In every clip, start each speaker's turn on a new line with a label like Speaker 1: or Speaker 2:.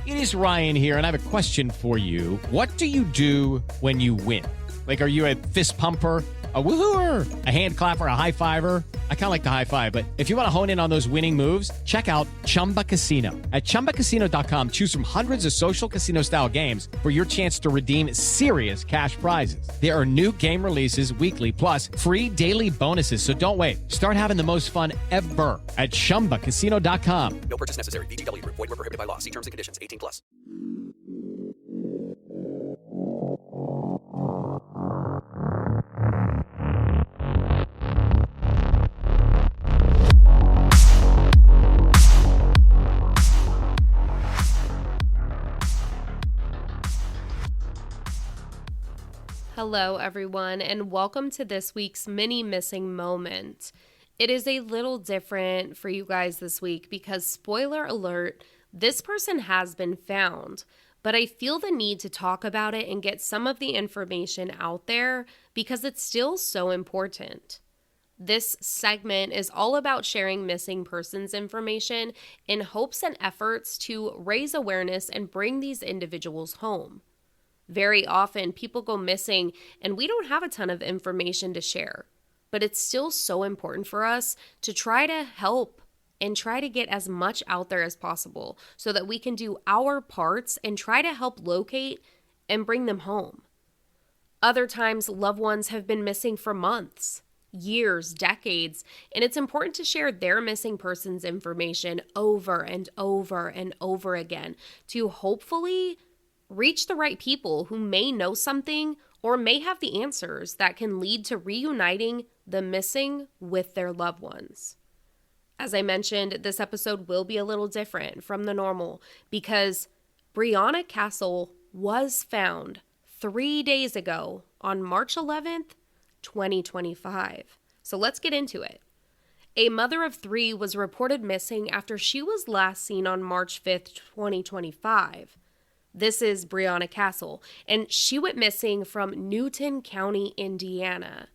Speaker 1: It is Ryan here, and I have a question for you. What do you do when you win? Like, are you a fist pumper, a woohooer, a hand clapper, a high fiver? I kind of like the high five, but if you want to hone in on those winning moves, check out Chumba Casino. At ChumbaCasino.com, choose from hundreds of social casino-style games for your chance to redeem serious cash prizes. There are new game releases weekly, plus free daily bonuses. So don't wait. Start having the most fun ever at ChumbaCasino.com.
Speaker 2: No purchase necessary. VGW. Void where prohibited by law. See terms and conditions. 18 plus.
Speaker 3: Hello, everyone, and welcome to this week's mini missing moment. It is a little different for you guys this week because, spoiler alert, this person has been found, but I feel the need to talk about it and get some of the information out there because it's still so important. This segment is all about sharing missing persons information in hopes and efforts to raise awareness and bring these individuals home. Very often, people go missing and we don't have a ton of information to share, but it's still so important for us to try to help and try to get as much out there as possible so that we can do our parts and try to help locate and bring them home. Other times, loved ones have been missing for months, years, decades, and it's important to share their missing persons information over and over and over again to hopefully reach the right people who may know something or may have the answers that can lead to reuniting the missing with their loved ones. As I mentioned, this episode will be a little different from the normal because Brieonna Cassell was found 3 days ago on March 11th, 2025. So let's get into it. A mother of 3 was reported missing after she was last seen on March 5th, 2025. This is Brieonna Cassell, and she went missing from Newton County, Indiana.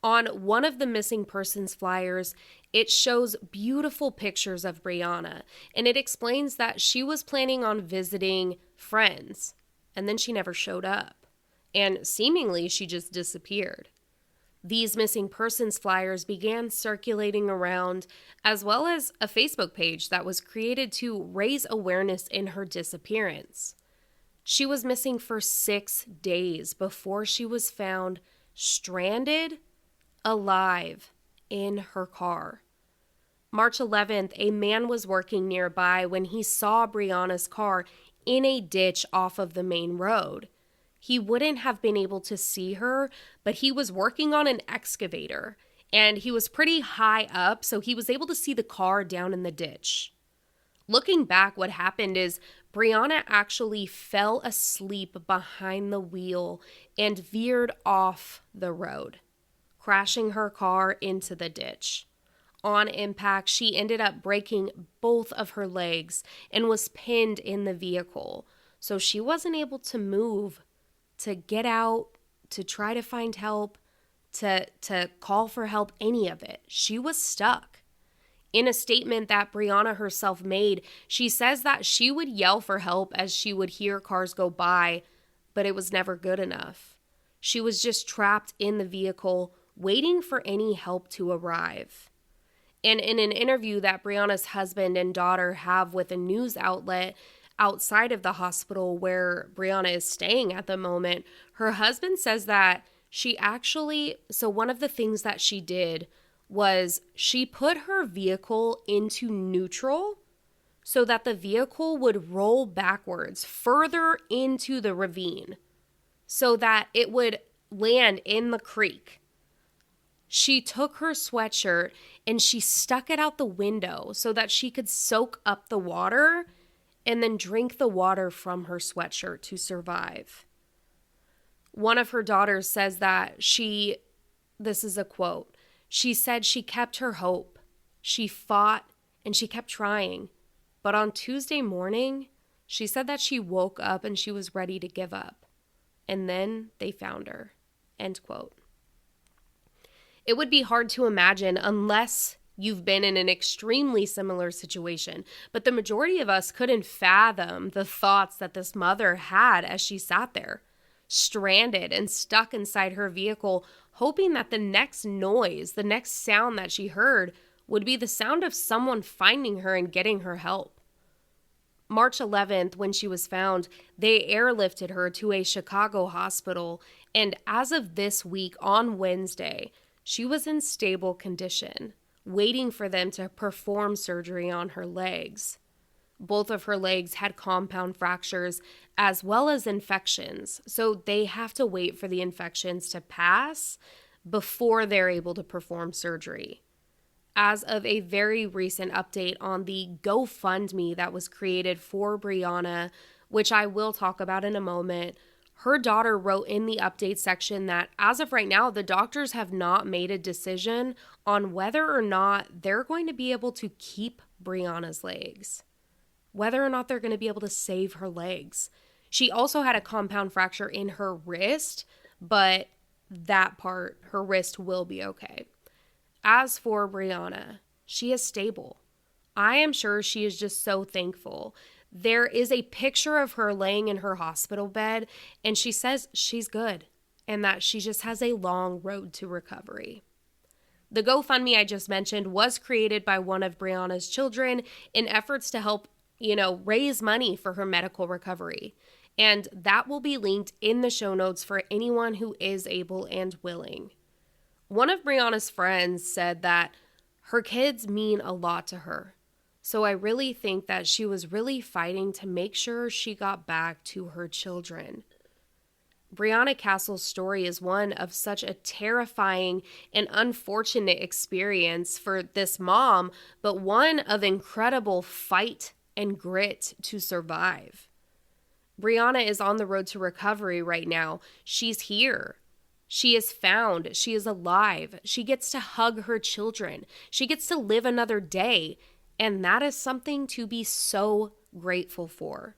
Speaker 3: On one of the missing persons flyers, it shows beautiful pictures of Brieonna, and it explains that she was planning on visiting friends, and then she never showed up, and seemingly she just disappeared. These missing persons flyers began circulating around, as well as a Facebook page that was created to raise awareness in her disappearance. She was missing for 6 days before she was found stranded, alive, in her car. March 11th, a man was working nearby when he saw Brieonna's car in a ditch off of the main road. He wouldn't have been able to see her, but he was working on an excavator, and he was pretty high up, so he was able to see the car down in the ditch. Looking back, what happened is Brieonna actually fell asleep behind the wheel and veered off the road, crashing her car into the ditch. On impact, she ended up breaking both of her legs and was pinned in the vehicle, so she wasn't able to move, to get out, to try to find help, to call for help, any of it. She was stuck. In a statement that Brieonna herself made, she says that she would yell for help as she would hear cars go by, but it was never good enough. She was just trapped in the vehicle, waiting for any help to arrive. And in an interview that Brieonna's husband and daughter have with a news outlet outside of the hospital where Brieonna is staying at the moment, her husband says that one of the things that she did was she put her vehicle into neutral so that the vehicle would roll backwards further into the ravine so that it would land in the creek. She took her sweatshirt and she stuck it out the window so that she could soak up the water and then drink the water from her sweatshirt to survive. One of her daughters says that this is a quote, she said she kept her hope. She fought and she kept trying. But on Tuesday morning, she said that she woke up and she was ready to give up. And then they found her. End quote. It would be hard to imagine unless you've been in an extremely similar situation, but the majority of us couldn't fathom the thoughts that this mother had as she sat there, stranded and stuck inside her vehicle, hoping that the next noise, the next sound that she heard would be the sound of someone finding her and getting her help. March 11th, when she was found, they airlifted her to a Chicago hospital, and as of this week, on Wednesday, she was in stable condition, waiting for them to perform surgery on her legs. Both of her legs had compound fractures as well as infections, so they have to wait for the infections to pass before they're able to perform surgery. As of a very recent update on the GoFundMe that was created for Brieonna, which I will talk about in a moment, her daughter wrote in the update section that as of right now, the doctors have not made a decision on whether or not they're going to be able to keep Brieonna's legs, whether or not they're going to be able to save her legs. She also had a compound fracture in her wrist, but that part, her wrist will be okay. As for Brieonna, she is stable. I am sure she is just so thankful. There is a picture of her laying in her hospital bed, and she says she's good and that she just has a long road to recovery. The GoFundMe I just mentioned was created by one of Brieonna's children in efforts to help, raise money for her medical recovery. And that will be linked in the show notes for anyone who is able and willing. One of Brieonna's friends said that her kids mean a lot to her. So I really think that she was really fighting to make sure she got back to her children. Brieonna Cassell's story is one of such a terrifying and unfortunate experience for this mom, but one of incredible fight and grit to survive. Brieonna is on the road to recovery right now. She's here. She is found. She is alive. She gets to hug her children. She gets to live another day. And that is something to be so grateful for.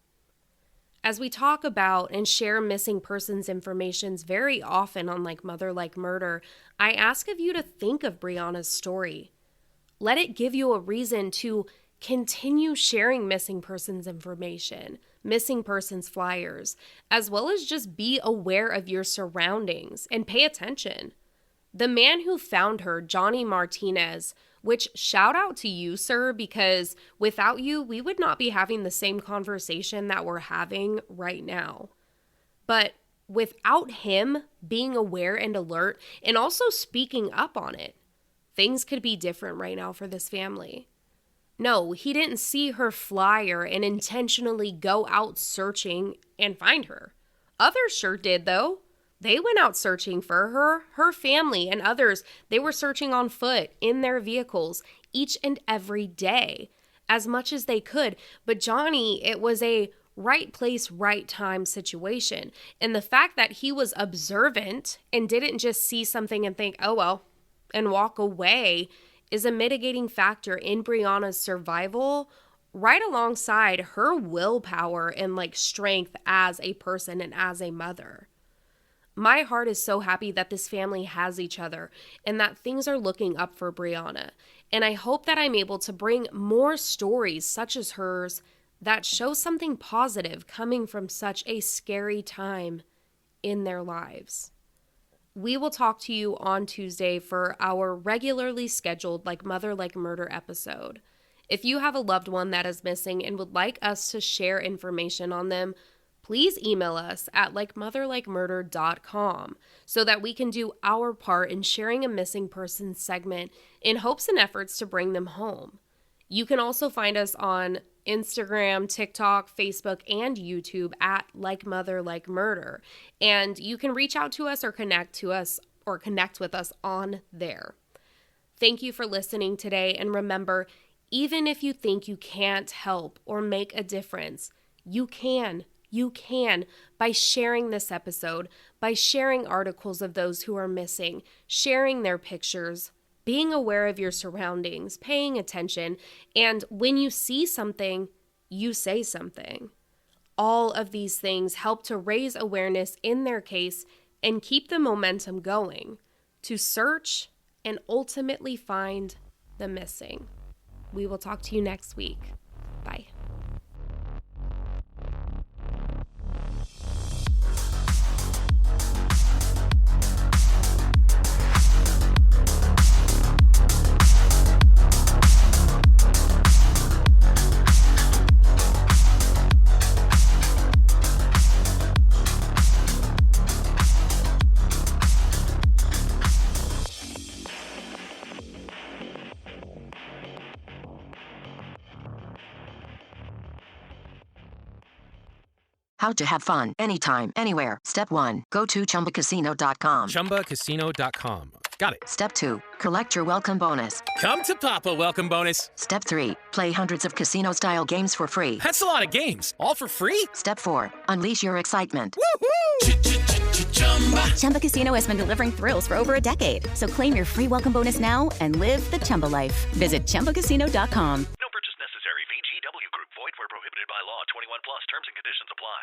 Speaker 3: As we talk about and share missing persons information very often on Like Mother, Like Murder, I ask of you to think of Brieonna's story. Let it give you a reason to continue sharing missing persons information, missing persons flyers, as well as just be aware of your surroundings and pay attention. The man who found her, Johnny Martinez, which shout out to you, sir, because without you, we would not be having the same conversation that we're having right now. But without him being aware and alert and also speaking up on it, things could be different right now for this family. No, he didn't see her flyer and intentionally go out searching and find her. Others sure did, though. They went out searching for her family, and others. They were searching on foot in their vehicles each and every day as much as they could. But Johnny, it was a right place, right time situation. And the fact that he was observant and didn't just see something and think, oh, well, and walk away is a mitigating factor in Brieonna's survival, right alongside her willpower and strength as a person and as a mother. My heart is so happy that this family has each other and that things are looking up for Brieonna. And I hope that I'm able to bring more stories such as hers that show something positive coming from such a scary time in their lives. We will talk to you on Tuesday for our regularly scheduled Like Mother, Like Murder episode. If you have a loved one that is missing and would like us to share information on them, please email us at likemotherlikemurder.com so that we can do our part in sharing a missing person segment in hopes and efforts to bring them home. You can also find us on Instagram, TikTok, Facebook, and YouTube at Like Mother, Like Murder. And you can reach out to us or connect with us on there. Thank you for listening today. And remember, even if you think you can't help or make a difference, you can. You can by sharing this episode, by sharing articles of those who are missing, sharing their pictures, being aware of your surroundings, paying attention, and when you see something, you say something. All of these things help to raise awareness in their case and keep the momentum going to search and ultimately find the missing. We will talk to you next week. Bye.
Speaker 4: How to have fun anytime, anywhere. Step 1. Go to ChumbaCasino.com.
Speaker 5: ChumbaCasino.com. Got it.
Speaker 4: Step 2. Collect your welcome bonus.
Speaker 5: Come to Papa welcome bonus.
Speaker 4: Step 3. Play hundreds of casino-style games for free.
Speaker 5: That's a lot of games. All for free?
Speaker 4: Step 4. Unleash your excitement.
Speaker 5: Woohoo!
Speaker 6: Chumba Casino has been delivering thrills for over a decade. So claim your free welcome bonus now and live the Chumba life. Visit ChumbaCasino.com.
Speaker 7: No purchase necessary. VGW Group. Void where prohibited by law. 21 plus. Terms and conditions apply.